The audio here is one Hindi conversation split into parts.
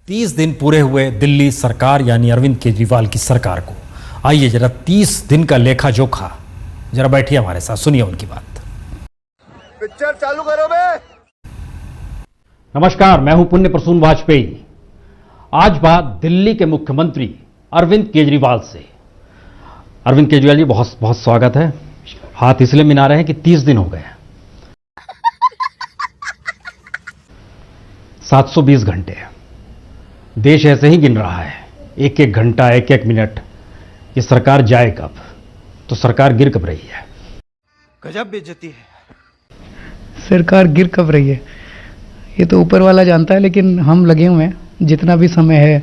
30 दिन पूरे हुए दिल्ली सरकार यानी अरविंद केजरीवाल की सरकार को। आइए जरा 30 दिन का लेखा जोखा जरा बैठिए हमारे साथ, सुनिए उनकी बात। पिक्चर चालू करो बे। नमस्कार, मैं हूं पुण्य प्रसून वाजपेयी। आज बात दिल्ली के मुख्यमंत्री अरविंद केजरीवाल से। अरविंद केजरीवाल जी, बहुत बहुत स्वागत है। हाथ इसलिए मिला रहे हैं कि 30 दिन हो गए, 720 घंटे। देश ऐसे ही गिन रहा है, एक एक घंटा, एक एक मिनट। ये सरकार जाए कब? तो सरकार गिर कब रही है? गजब बेइज्जती है। सरकार गिर कब रही है ये तो ऊपर वाला जानता है, लेकिन हम लगे हुए हैं जितना भी समय है।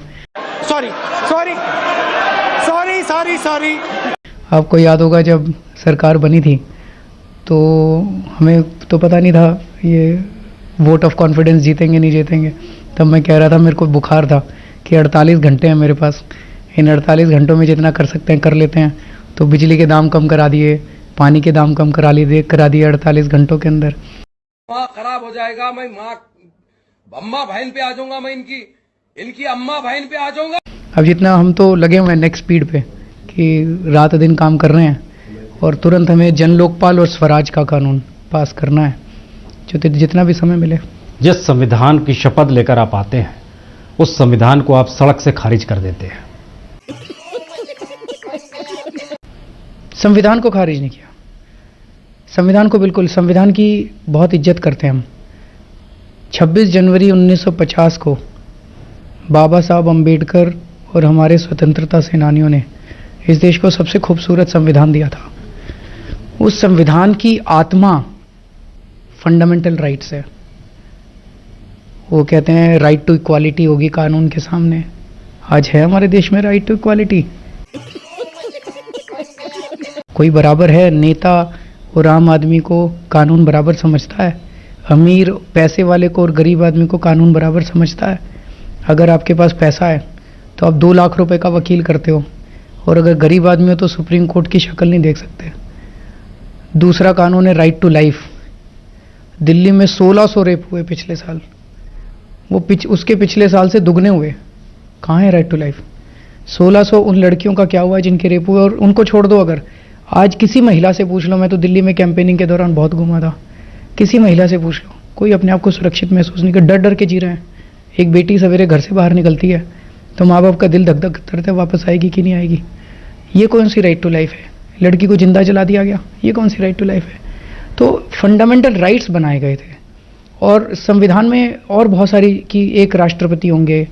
Sorry sorry sorry sorry sorry. आपको याद होगा जब सरकार बनी थी तो हमें तो पता नहीं था ये वोट ऑफ कॉन्फिडेंस जीतेंगे नहीं जीतेंगे। तब मैं कह रहा था, मेरे को बुखार था कि 48 घंटे हैं मेरे पास, इन 48 घंटों में जितना कर सकते हैं कर लेते हैं। तो बिजली के दाम कम करा दिए, पानी के दाम कम करा दिए 48 घंटों के अंदर। माँ खराब हो जाएगा, मैं माँ अम्मा बहन पे आ जाऊंगा, मैं इनकी अम्मा बहन पे आ जाऊंगा। अब जितना हम तो लगे हुए हैं नेक्स्ट स्पीड पे कि रात दिन काम कर रहे हैं और तुरंत हमें जन लोकपाल और स्वराज का कानून पास करना है, जो जितना भी समय मिले। जिस संविधान की शपथ लेकर आप आते हैं उस संविधान को आप सड़क से खारिज कर देते हैं। संविधान को खारिज नहीं किया, संविधान को बिल्कुल, संविधान की बहुत इज्जत करते हैं हम। 26 जनवरी 1950 को बाबा साहब अंबेडकर और हमारे स्वतंत्रता सेनानियों ने इस देश को सबसे खूबसूरत संविधान दिया था। उस संविधान की आत्मा फंडामेंटल राइट्स है। वो कहते हैं राइट टू इक्वालिटी होगी कानून के सामने। आज है हमारे देश में राइट टू इक्वालिटी? कोई बराबर है? नेता और आम आदमी को कानून बराबर समझता है? अमीर पैसे वाले को और गरीब आदमी को कानून बराबर समझता है? अगर आपके पास पैसा है तो आप 2 लाख रुपए का वकील करते हो, और अगर गरीब आदमी हो तो सुप्रीम कोर्ट की शक्ल नहीं देख सकते। दूसरा कानून है राइट टू लाइफ। दिल्ली में 1600 रेप हुए पिछले साल, वो उसके पिछले साल से दुगने हुए। कहाँ है राइट टू लाइफ? 1600 उन लड़कियों का क्या हुआ है जिनके रेप हुए? और उनको छोड़ दो, अगर आज किसी महिला से पूछ लो, मैं तो दिल्ली में कैंपेनिंग के दौरान बहुत घूमा था, किसी महिला से पूछ लो, कोई अपने आप को सुरक्षित महसूस नहीं कर, डर डर के जी रहे हैं। एक बेटी सवेरे घर से बाहर निकलती है तो माँ बाप का दिल धक धक करता है, वापस आएगी कि नहीं आएगी। ये कौन सी राइट टू लाइफ है? लड़की को जिंदा जला दिया गया, ये कौन सी राइट टू लाइफ है? तो फंडामेंटल राइट्स बनाए गए थे। और संविधान में और बहुत सारी कि एक राष्ट्रपति होंगे,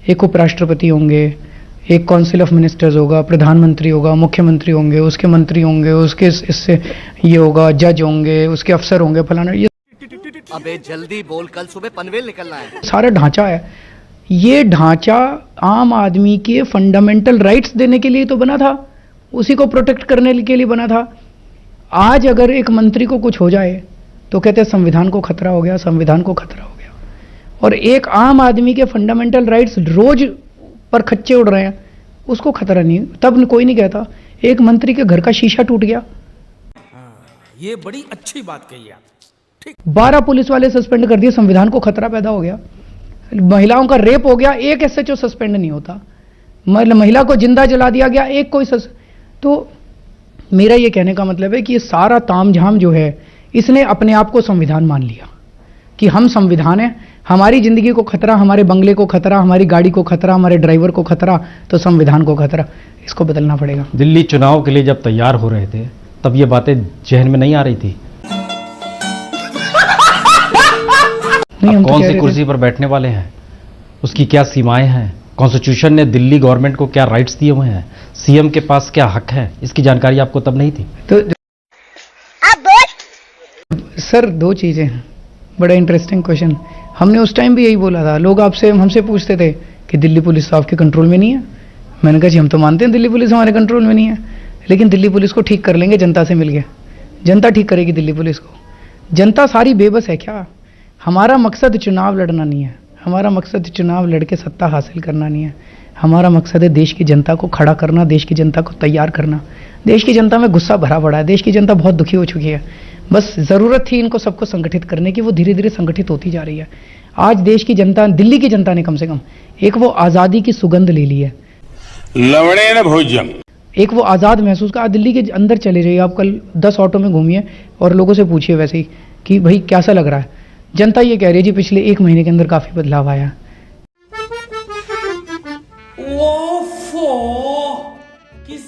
एक उपराष्ट्रपति होंगे, एक काउंसिल ऑफ मिनिस्टर्स होगा, प्रधानमंत्री होगा, मुख्यमंत्री होंगे, उसके मंत्री होंगे, उसके इससे ये होगा, जज होंगे, उसके अफसर होंगे, फलाना। ये अबे जल्दी बोल, कल सुबह पनवेल निकलना है। सारा ढांचा है। ये ढांचा आम आदमी के फंडामेंटल राइट्स देने के लिए तो बना था, उसी को प्रोटेक्ट करने के लिए बना था। आज अगर एक मंत्री को कुछ हो जाए तो कहते हैं संविधान को खतरा हो गया, संविधान को खतरा हो गया। और एक आम आदमी के फंडामेंटल राइट्स रोज पर खच्चे उड़ रहे हैं, उसको खतरा नहीं। तब कोई नहीं कहता। एक मंत्री के घर का शीशा टूट गया, ये बड़ी अच्छी बात कही आप। 12 पुलिस वाले सस्पेंड कर दिए, संविधान को खतरा पैदा हो गया। महिलाओं का रेप हो गया, एक एसएचओ सस्पेंड नहीं होता। महिला को जिंदा जला दिया गया, एक कोई तो मेरा ये कहने का मतलब है कि ये सारा तामझाम जो है, इसने अपने आप को संविधान मान लिया कि हम संविधान है। हमारी जिंदगी को खतरा, हमारे बंगले को खतरा, हमारी गाड़ी को खतरा, हमारे ड्राइवर को खतरा, तो संविधान को खतरा। इसको बदलना पड़ेगा। दिल्ली चुनाव के लिए जब तैयार हो रहे थे तब ये बातें जहन में नहीं आ रही थी? नहीं, कौन सी कुर्सी पर बैठने वाले हैं, उसकी क्या सीमाएं हैं, कॉन्स्टिट्यूशन ने दिल्ली गवर्नमेंट को क्या राइट्स दिए हुए हैं, सीएम के पास क्या हक है, इसकी जानकारी आपको तब नहीं थी? तो सर 2 चीजें हैं, बड़ा इंटरेस्टिंग क्वेश्चन। हमने उस टाइम भी यही बोला था। लोग हमसे पूछते थे कि दिल्ली पुलिस तो आपके कंट्रोल में नहीं है। मैंने कहा जी हम तो मानते हैं दिल्ली पुलिस हमारे कंट्रोल में नहीं है, लेकिन दिल्ली पुलिस को ठीक कर लेंगे जनता से मिल के। जनता ठीक करेगी दिल्ली पुलिस को। जनता सारी बेबस है क्या? हमारा मकसद चुनाव लड़ना नहीं है, हमारा मकसद चुनाव लड़के सत्ता हासिल करना नहीं है। हमारा मकसद है देश की जनता को खड़ा करना, देश की जनता को तैयार करना। देश की जनता में गुस्सा भरा पड़ा है, देश की जनता बहुत दुखी हो चुकी है। बस ज़रूरत थी इनको सबको संगठित करने की, वो धीरे धीरे संगठित होती जा रही है। आज देश की जनता, दिल्ली की जनता ने कम से कम एक वो आज़ादी की सुगंध ले ली है, लवणे न भोजन, एक वो आज़ाद महसूस का। आज दिल्ली के अंदर चले जाइए, आप कल 10 ऑटो में घूमिए और लोगों से पूछिए वैसे ही कि भाई कैसा लग रहा है। जनता ये कह रही है जी पिछले 1 महीने के अंदर काफ़ी बदलाव आया है।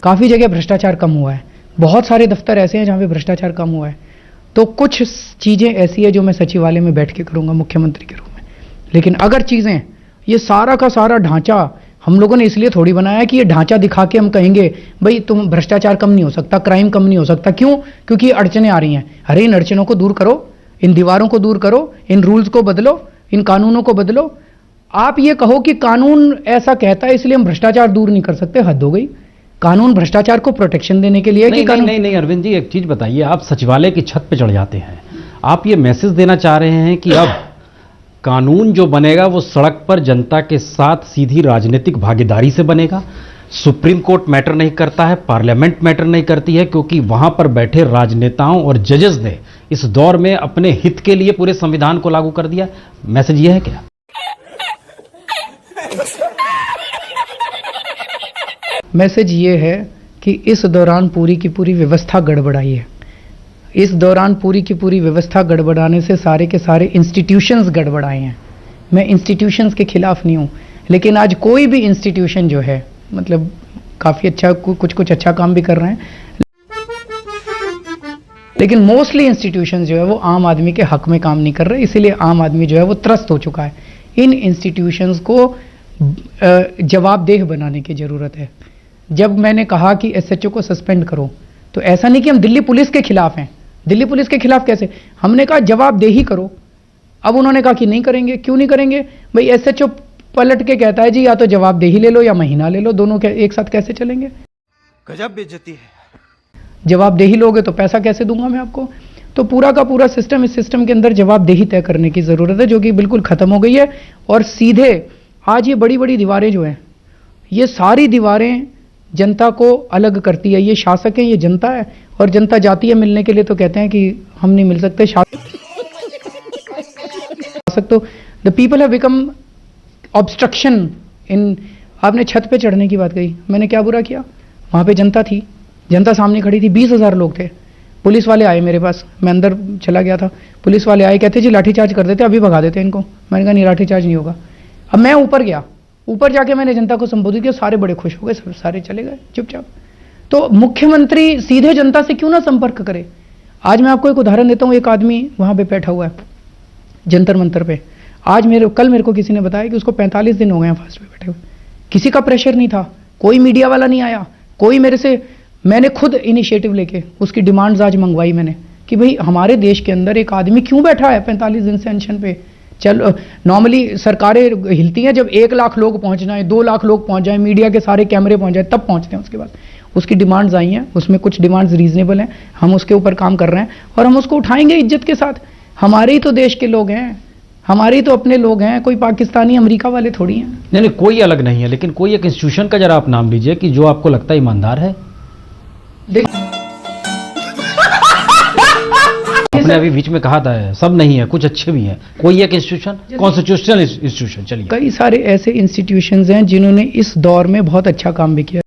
काफ़ी जगह भ्रष्टाचार कम हुआ है, बहुत सारे दफ्तर ऐसे हैं जहाँ पे भ्रष्टाचार कम हुआ है। तो कुछ चीज़ें ऐसी है जो मैं सचिवालय में बैठ के करूँगा मुख्यमंत्री के रूप में, लेकिन अगर चीज़ें, ये सारा का सारा ढांचा हम लोगों ने इसलिए थोड़ी बनाया है कि ये ढांचा दिखा के हम कहेंगे भाई तुम भ्रष्टाचार कम नहीं हो सकता, क्राइम कम नहीं हो सकता। क्यों? क्योंकि अड़चने आ रही हैं। अरे इन अड़चनों को दूर करो, इन दीवारों को दूर करो, इन रूल्स को बदलो, इन कानूनों को बदलो। आप ये कहो कि कानून ऐसा कहता है इसलिए हम भ्रष्टाचार दूर नहीं कर सकते, हद हो गई। कानून भ्रष्टाचार को प्रोटेक्शन देने के लिए है कि कानून नहीं अरविंद जी, एक चीज बताइए, आप सचिवालय की छत पे चढ़ जाते हैं, आप ये मैसेज देना चाह रहे हैं कि अब कानून जो बनेगा वो सड़क पर जनता के साथ सीधी राजनीतिक भागीदारी से बनेगा। सुप्रीम कोर्ट मैटर नहीं करता है, पार्लियामेंट मैटर नहीं करती है, क्योंकि वहां पर बैठे राजनेताओं और जजेस ने इस दौर में अपने हित के लिए पूरे संविधान को लागू कर दिया। मैसेज ये है क्या? मैसेज ये है कि इस दौरान पूरी की पूरी व्यवस्था गड़बड़ाई है। इस दौरान पूरी की पूरी व्यवस्था गड़बड़ाने से सारे के सारे इंस्टीट्यूशंस गड़बड़ाए हैं। मैं इंस्टीट्यूशंस के खिलाफ नहीं हूँ, लेकिन आज कोई भी इंस्टीट्यूशन जो है मतलब काफ़ी अच्छा कुछ अच्छा काम भी कर रहे हैं, लेकिन मोस्टली इंस्टीट्यूशंस जो है वो आम आदमी के हक में काम नहीं कर रहे, इसीलिए आम आदमी जो है वो त्रस्त हो चुका है। इन इंस्टीट्यूशंस को जवाबदेह बनाने की ज़रूरत है। जब मैंने कहा कि एसएचओ को सस्पेंड करो, तो ऐसा नहीं कि हम दिल्ली पुलिस के खिलाफ हैं। दिल्ली पुलिस के खिलाफ कैसे? हमने कहा जवाबदेही करो। अब उन्होंने कहा कि नहीं करेंगे। क्यों नहीं करेंगे? भाई एसएचओ पलट के कहता है जी या तो जवाबदेही ले लो या महीना ले लो, दोनों एक साथ कैसे चलेंगे? गजब बेइज्जती है। जवाबदेही लोगे तो पैसा कैसे दूंगा मैं आपको? तो पूरा का पूरा सिस्टम, इस सिस्टम के अंदर जवाबदेही तय करने की ज़रूरत है, जो कि बिल्कुल ख़त्म हो गई है। और सीधे आज ये बड़ी बड़ी दीवारें जो हैं, ये सारी दीवारें जनता को अलग करती है। ये शासक है, ये जनता है, और जनता जाती है मिलने के लिए तो कहते हैं कि हम नहीं मिल सकते। शासक तो the people have become obstruction इन। आपने छत पे चढ़ने की बात कही, मैंने क्या बुरा किया? वहाँ पे जनता थी, जनता सामने खड़ी थी, 20,000 लोग थे। पुलिस वाले आए मेरे पास, मैं अंदर चला गया था, पुलिस वाले आए, कहते जी लाठीचार्ज कर देते, अभी भगा देते इनको। मैंने कहा नहीं, लाठीचार्ज नहीं होगा। अब मैं ऊपर गया, ऊपर जाके मैंने जनता को संबोधित किया, सारे बड़े खुश हो गए, सब सारे चले गए चुपचाप। तो मुख्यमंत्री सीधे जनता से क्यों ना संपर्क करे? आज मैं आपको एक उदाहरण देता हूँ। एक आदमी वहाँ पे बैठा हुआ है जंतर मंतर पे। कल मेरे को किसी ने बताया कि उसको 45 दिन हो गए हैं फास्ट पे बैठे हुए। किसी का प्रेशर नहीं था, कोई मीडिया वाला नहीं आया, कोई मेरे से, मैंने खुद इनिशिएटिव लेके उसकी डिमांड्स आज मंगवाई मैंने कि भाई हमारे देश के अंदर एक आदमी क्यों बैठा है 45 दिन से अनशन पे। चल नॉर्मली सरकारें हिलती हैं जब 1 लाख लोग पहुंच जाएं, 2 लाख लोग पहुंच जाएं, मीडिया के सारे कैमरे पहुंच जाए, तब पहुंचते हैं। उसके बाद उसकी डिमांड्स आई हैं, उसमें कुछ डिमांड्स रीजनेबल हैं, हम उसके ऊपर काम कर रहे हैं और हम उसको उठाएंगे इज्जत के साथ। हमारे ही तो देश के लोग हैं, हमारे ही तो अपने लोग हैं, कोई पाकिस्तानी अमेरिका वाले थोड़ी हैं। नहीं, कोई अलग नहीं है, लेकिन कोई एक इंस्टीट्यूशन का जरा आप नाम लीजिए कि जो आपको लगता है ईमानदार है। आपने अभी बीच में कहा था सब नहीं है, कुछ अच्छे भी हैं, कोई एक इंस्टीट्यूशन, कॉन्स्टिट्यूशनल इंस्टीट्यूशन, चलिए। कई सारे ऐसे इंस्टीट्यूशंस हैं जिन्होंने इस दौर में बहुत अच्छा काम भी किया।